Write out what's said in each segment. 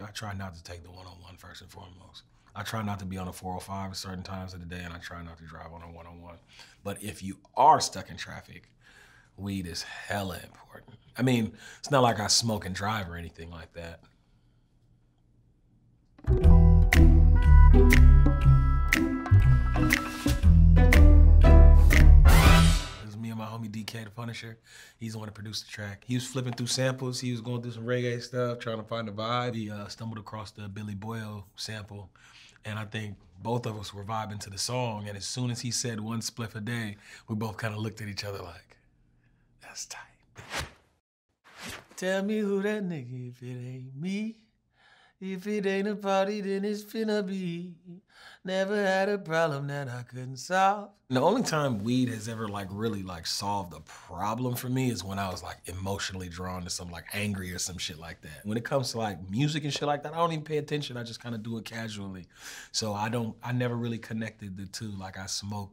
I try not to take the one-on-one first and foremost. I try not to be on a 405 at certain times of the day, and I try not to drive on a one-on-one. But if you are stuck in traffic, weed is hella important. I mean, it's not like I smoke and drive or anything like that. It was me and my homie DK, the Punisher. He's the one that produced the track. He was flipping through samples. He was going through some reggae stuff, trying to find a vibe. He stumbled across the Billy Boyo sample. And I think both of us were vibing to the song. And as soon as he said one spliff a day, we both kind of looked at each other like, that's tight. Tell me who that nigga if it ain't me. If it ain't a party, then it's finna be. Never had a problem that I couldn't solve. The only time weed has ever really solved a problem for me is when I was like emotionally drawn to some like angry or some shit like that. When it comes to like music and shit like that, I don't even pay attention. I just kind of do it casually. So I never really connected the two. Like I smoke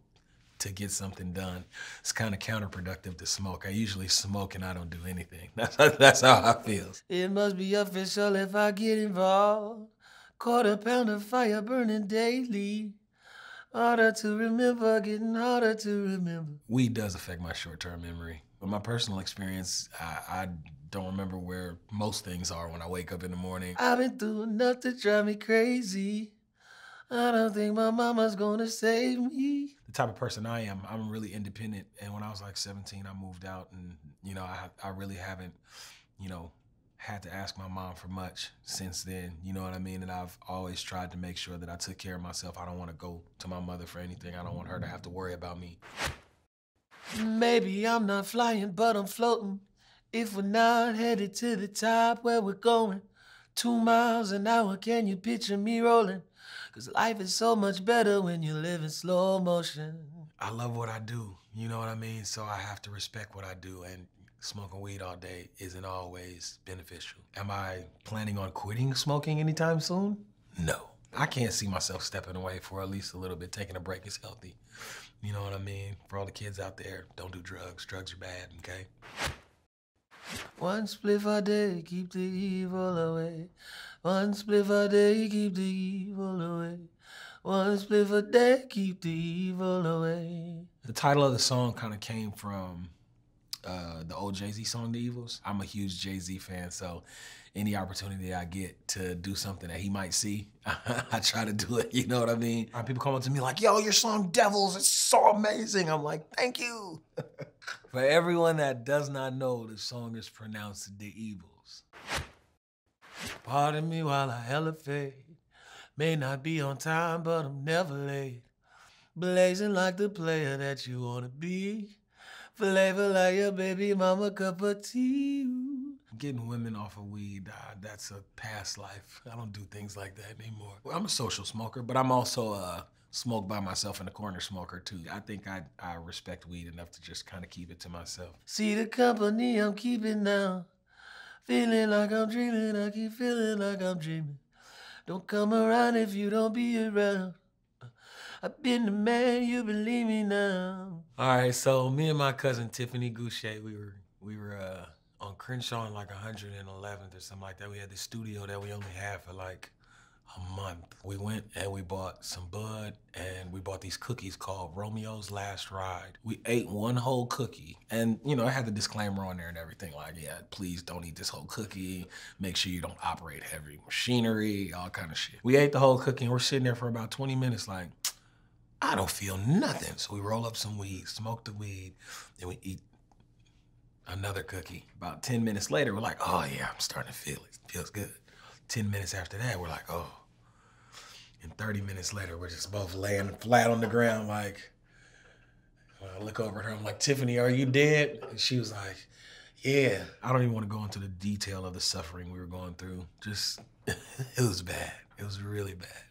to get something done. It's kind of counterproductive to smoke. I usually smoke and I don't do anything. That's how I feel. It must be official if I get involved. Quarter pound of fire burning daily. Harder to remember, getting harder to remember. Weed does affect my short-term memory. But my personal experience, I don't remember where most things are when I wake up in the morning. I've been through enough to drive me crazy. I don't think my mama's gonna save me. The type of person I am, I'm really independent. And when I was like 17, I moved out and, you know, I really haven't, you know, had to ask my mom for much since then, you know what I mean? And I've always tried to make sure that I took care of myself. I don't want to go to my mother for anything. I don't want her to have to worry about me. Maybe I'm not flying, but I'm floating. If we're not headed to the top where we're going, 2 miles an hour, can you picture me rolling? 'Cause life is so much better when you live in slow motion. I love what I do, you know what I mean? So I have to respect what I do, and smoking weed all day isn't always beneficial. Am I planning on quitting smoking anytime soon? No. I can't see myself stepping away for at least a little bit. Taking a break is healthy. You know what I mean? For all the kids out there, don't do drugs. Drugs are bad, okay? One spliff a day, keep the evil away. One spliff a day, keep the evil away. One spliff a day, keep the evil away. The title of the song kind of came from the old Jay-Z song, The Evils. I'm a huge Jay-Z fan, so any opportunity I get to do something that he might see, I try to do it, you know what I mean? People come up to me like, yo, your song Devils, it's so amazing. I'm like, thank you. For everyone that does not know, the song is pronounced The Evils. Pardon me while I elevate. May not be on time, but I'm never late. Blazing like the player that you wanna be. Flavor like your baby mama cup of tea. Getting women off of weed, that's a past life. I don't do things like that anymore. I'm a social smoker, but I'm also a smoke by myself in the corner smoker too. I think I respect weed enough to just kind of keep it to myself. See the company I'm keeping now. Feeling like I'm dreaming, I keep feeling like I'm dreaming. Don't come around if you don't be around. I've been the man, you believe me now. All right, so me and my cousin Tiffany Goucher, we were on Crenshaw in like 111th or something like that. We had this studio that we only had for like a month. We went and we bought some bud and we bought these cookies called Romeo's Last Ride. We ate one whole cookie and, you know, I had the disclaimer on there and everything like, yeah, please don't eat this whole cookie. Make sure you don't operate heavy machinery, all kind of shit. We ate the whole cookie and we're sitting there for about 20 minutes like, I don't feel nothing. So we roll up some weed, smoke the weed, then we eat another cookie. About 10 minutes later, we're like, oh yeah, I'm starting to feel it. It feels good. 10 minutes after that, we're like, oh. And 30 minutes later, we're just both laying flat on the ground like, I look over at her, I'm like, Tiffany, are you dead? And she was like, yeah. I don't even want to go into the detail of the suffering we were going through. Just, it was bad. It was really bad.